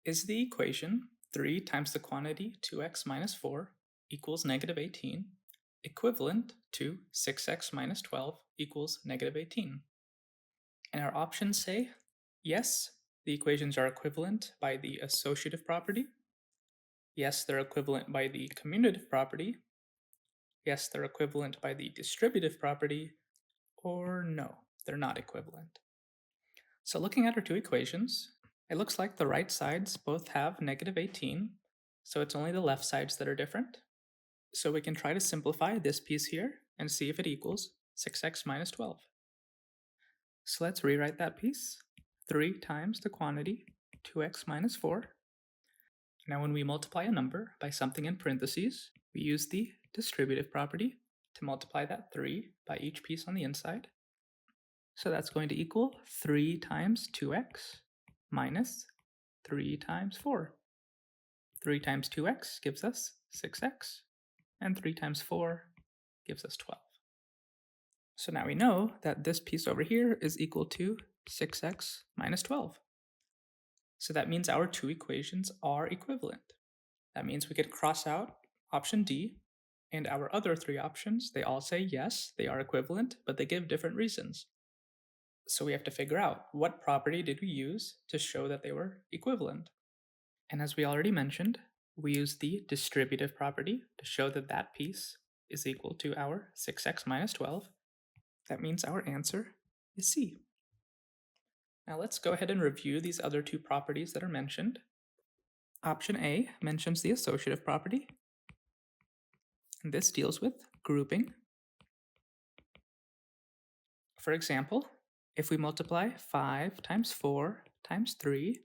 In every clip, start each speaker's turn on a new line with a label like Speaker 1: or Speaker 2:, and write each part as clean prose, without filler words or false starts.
Speaker 1: Is the equation 3 times the quantity 2x minus 4 equals negative 18 equivalent to 6x minus 12 equals negative 18? And our options say, yes, the equations are equivalent by the associative property. Yes, they're equivalent by the commutative property. Yes, they're equivalent by the distributive property. Or no, they're not equivalent. So looking at our two equations, it looks like the right sides both have negative 18, so it's only the left sides that are different. So we can try to simplify this piece here and see if it equals 6x minus 12. So let's rewrite that piece. 3 times the quantity 2x minus 4. Now when we multiply a number by something in parentheses, we use the distributive property to multiply that 3 by each piece on the inside. So that's going to equal 3 times 2x minus 3 times 4. 3 times 2x gives us 6x, and 3 times 4 gives us 12. So now we know that this piece over here is equal to 6x minus 12. So that means our two equations are equivalent. That means we could cross out option D, and our other three options, they all say yes, they are equivalent, but they give different reasons. So we have to figure out what property did we use to show that they were equivalent. And as we already mentioned, we use the distributive property to show that that piece is equal to our 6x minus 12. That means our answer is C. Now let's go ahead and review these other two properties that are mentioned. Option A mentions the associative property, and this deals with grouping. For example, if we multiply 5 times 4 times 3,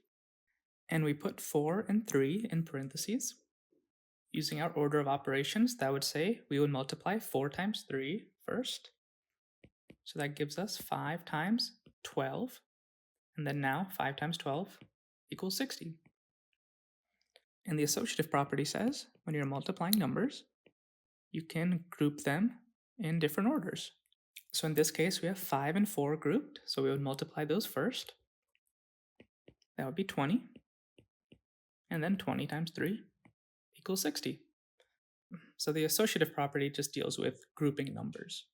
Speaker 1: and we put 4 and 3 in parentheses, using our order of operations, that would say we would multiply 4 times 3 first. So that gives us 5 times 12, and then now 5 times 12 equals 60. And the associative property says when you're multiplying numbers, you can group them in different orders. So in this case, we have 5 and 4 grouped, so we would multiply those first. That would be 20. And then 20 times 3 equals 60. So the associative property just deals with grouping numbers.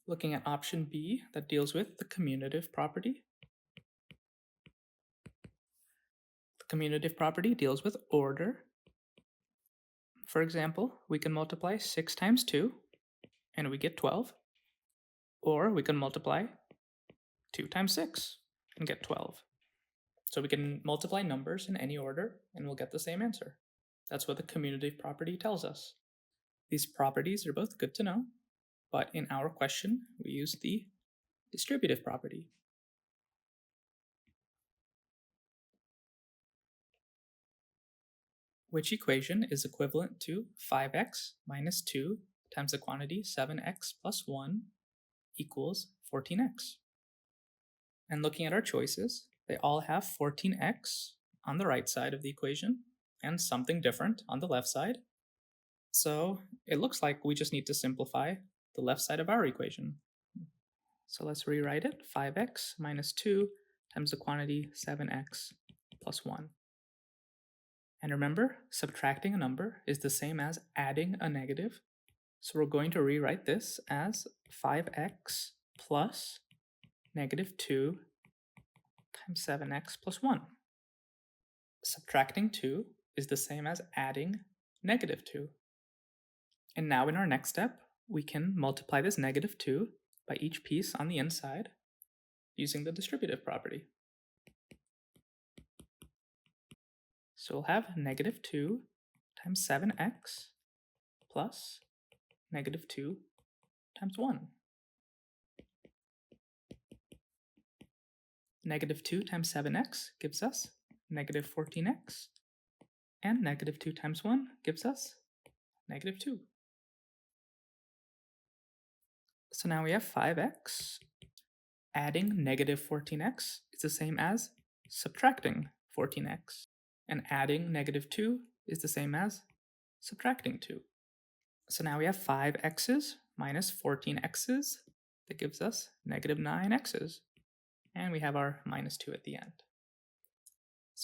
Speaker 1: Looking at option B, that deals with the commutative property. The commutative property deals with order. For example, we can multiply 6 times 2, and we get 12. Or we can multiply 2 times 6 and get 12. So we can multiply numbers in any order and we'll get the same answer. That's what the commutative property tells us. These properties are both good to know, but in our question, we use the distributive property. Which equation is equivalent to 5x minus 2 times the quantity 7x plus 1 equals 14x? And looking at our choices, they all have 14x on the right side of the equation and something different on the left side. So it looks like we just need to simplify the left side of our equation. So let's rewrite it. 5x minus 2 times the quantity 7x plus 1. And remember, subtracting a number is the same as adding a negative. So we're going to rewrite this as 5x plus negative 2 times 7x plus 1. Subtracting 2 is the same as adding negative 2. And now in our next step, we can multiply this negative 2 by each piece on the inside using the distributive property. So we'll have negative 2 times 7x plus negative 2 times 1. Negative 2 times 7x gives us negative 14x, and negative 2 times 1 gives us negative 2. So now we have 5x. Adding negative 14x is the same as subtracting 14x. And adding negative 2 is the same as subtracting 2. So now we have 5x's minus 14x's. That gives us negative 9x's. And we have our minus 2 at the end.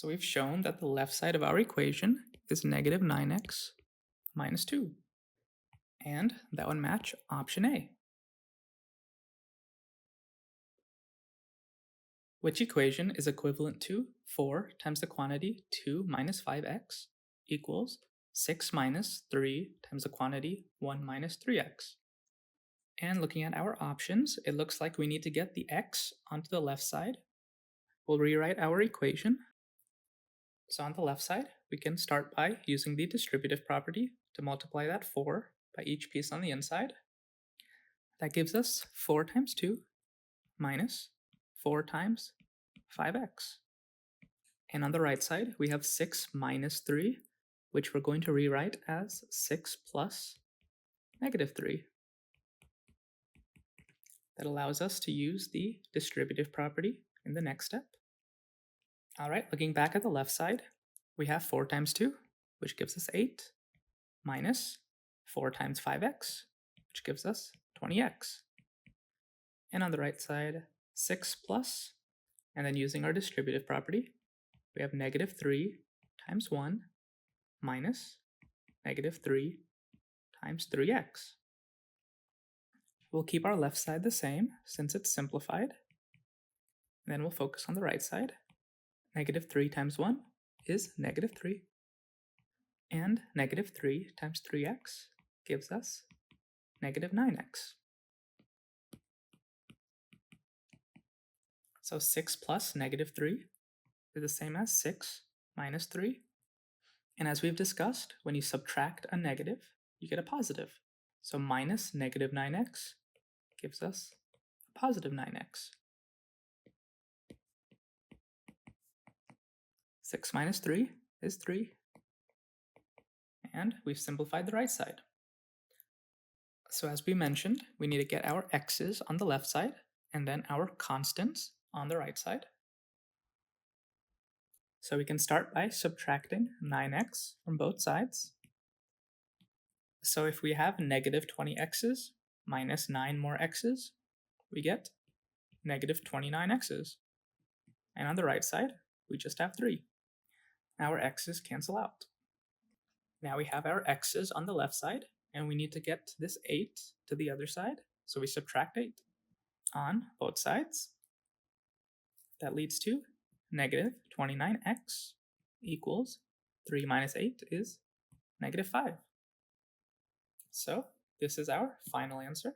Speaker 1: So we've shown that the left side of our equation is negative 9x minus 2. And that would match option A. Which equation is equivalent to 4 times the quantity 2 minus 5x equals 6 minus 3 times the quantity 1 minus 3x? And looking at our options, it looks like we need to get the x onto the left side. We'll rewrite our equation. So on the left side, we can start by using the distributive property to multiply that 4 by each piece on the inside. That gives us 4 times 2 minus 4 times 5x. And on the right side, we have 6 minus 3, which we're going to rewrite as 6 plus negative 3. That allows us to use the distributive property in the next step. All right, looking back at the left side, we have 4 times 2, which gives us 8, minus 4 times 5x, which gives us 20x. And on the right side, 6 plus, and then using our distributive property, we have negative 3 times 1 minus negative 3 times 3x. We'll keep our left side the same since it's simplified. Then we'll focus on the right side. Negative 3 times 1 is negative 3. And negative 3 times 3x gives us negative 9x. So 6 plus negative 3 is the same as 6 minus 3. And as we've discussed, when you subtract a negative, you get a positive. So minus negative 9x gives us a positive 9x. 6 minus 3 is 3. And we've simplified the right side. So as we mentioned, we need to get our x's on the left side and then our constants on the right side. So we can start by subtracting 9x from both sides. So if we have negative 20x's minus 9 more x's, we get negative 29x's. And on the right side, we just have 3. Our x's cancel out. Now we have our x's on the left side, and we need to get this 8 to the other side, so we subtract 8 on both sides. That leads to negative 29x equals 3 minus 8 is negative 5. So this is our final answer.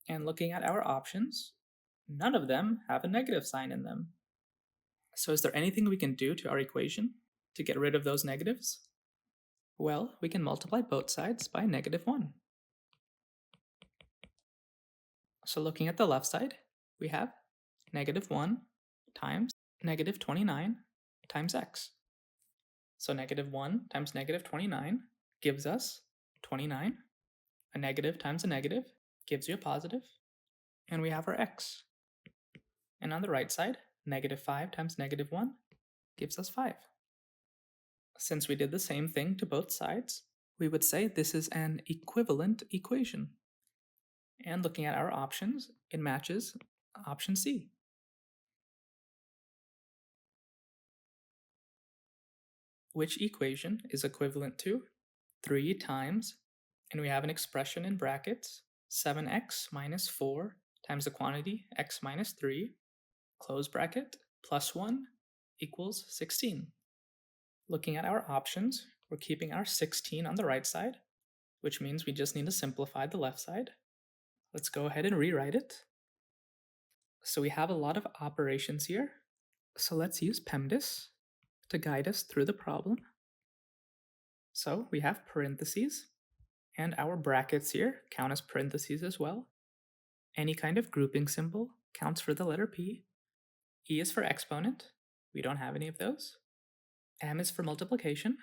Speaker 1: And looking at our options, none of them have a negative sign in them. So is there anything we can do to our equation to get rid of those negatives? Well, we can multiply both sides by negative 1. So looking at the left side, we have negative 1 times negative 29 times x. So negative 1 times negative 29 gives us 29. A negative times a negative gives you a positive. And we have our x. And on the right side, negative 5 times negative 1 gives us 5. Since we did the same thing to both sides, we would say this is an equivalent equation. And looking at our options, it matches option C. Which equation is equivalent to 3 times, and we have an expression in brackets, 7x minus 4 times the quantity x minus 3, close bracket, plus 1 equals 16. Looking at our options, we're keeping our 16 on the right side, which means we just need to simplify the left side. Let's go ahead and rewrite it. So we have a lot of operations here. So let's use PEMDAS to guide us through the problem. So we have parentheses, and our brackets here count as parentheses as well. Any kind of grouping symbol counts for the letter P. E is for exponent. We don't have any of those. M is for multiplication.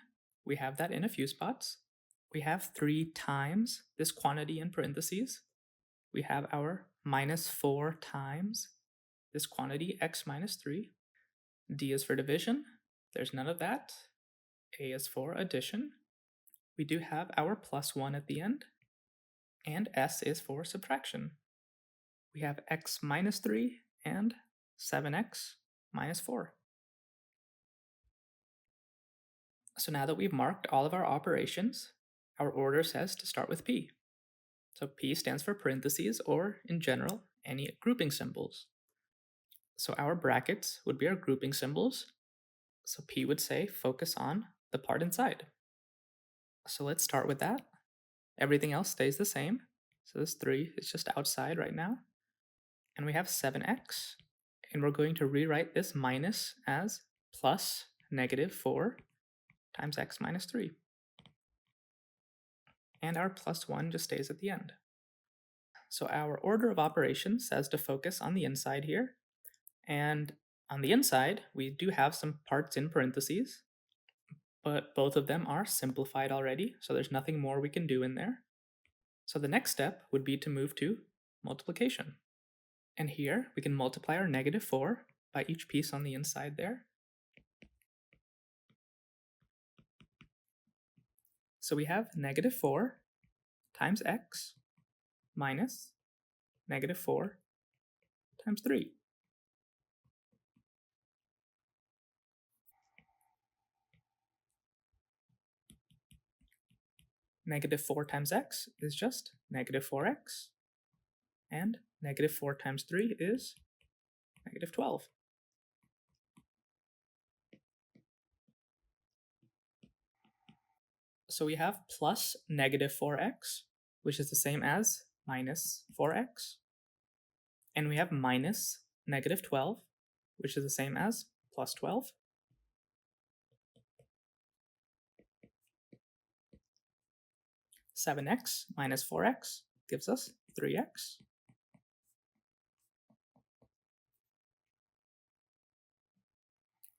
Speaker 1: We have that in a few spots. We have 3 times this quantity in parentheses. We have our minus 4 times this quantity x minus 3. D is for division. There's none of that. A is for addition. We do have our plus 1 at the end. And S is for subtraction. We have x minus 3 and 7x minus 4. So now that we've marked all of our operations, our order says to start with p. So p stands for parentheses, or in general, any grouping symbols. So our brackets would be our grouping symbols. So p would say focus on the part inside. So let's start with that. Everything else stays the same. So this 3 is just outside right now. And we have 7x. And we're going to rewrite this minus as plus negative 4 times x minus 3. And our plus 1 just stays at the end. So our order of operations says to focus on the inside here. And on the inside, we do have some parts in parentheses, but both of them are simplified already, so there's nothing more we can do in there. So the next step would be to move to multiplication. And here we can multiply our negative 4 by each piece on the inside there. So we have negative 4 times x minus negative 4 times 3. Negative 4 times x is just negative 4x. And negative 4 times 3 is negative 12. So we have plus negative 4x, which is the same as minus 4x. And we have minus negative 12, which is the same as plus 12. Seven x minus 4x gives us 3x.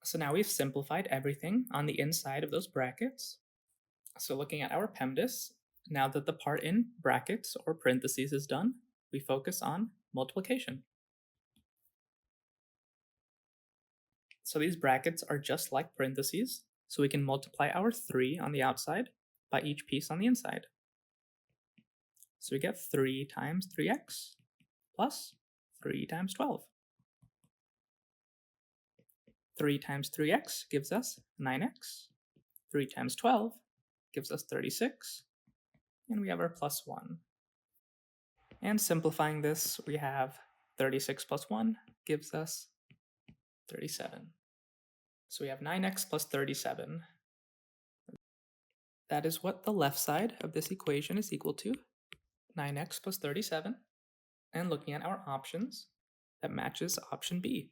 Speaker 1: So now we've simplified everything on the inside of those brackets. So looking at our PEMDAS, now that the part in brackets or parentheses is done, we focus on multiplication. So these brackets are just like parentheses, so we can multiply our 3 on the outside by each piece on the inside. So we get 3 times 3x plus 3 times 12. 3 times 3x gives us 9x. 3 times 12 gives us 36. And we have our plus 1. And simplifying this, we have 36 plus 1 gives us 37. So we have 9x plus 37. That is what the left side of this equation is equal to, 9x plus 37. And looking at our options, that matches option B.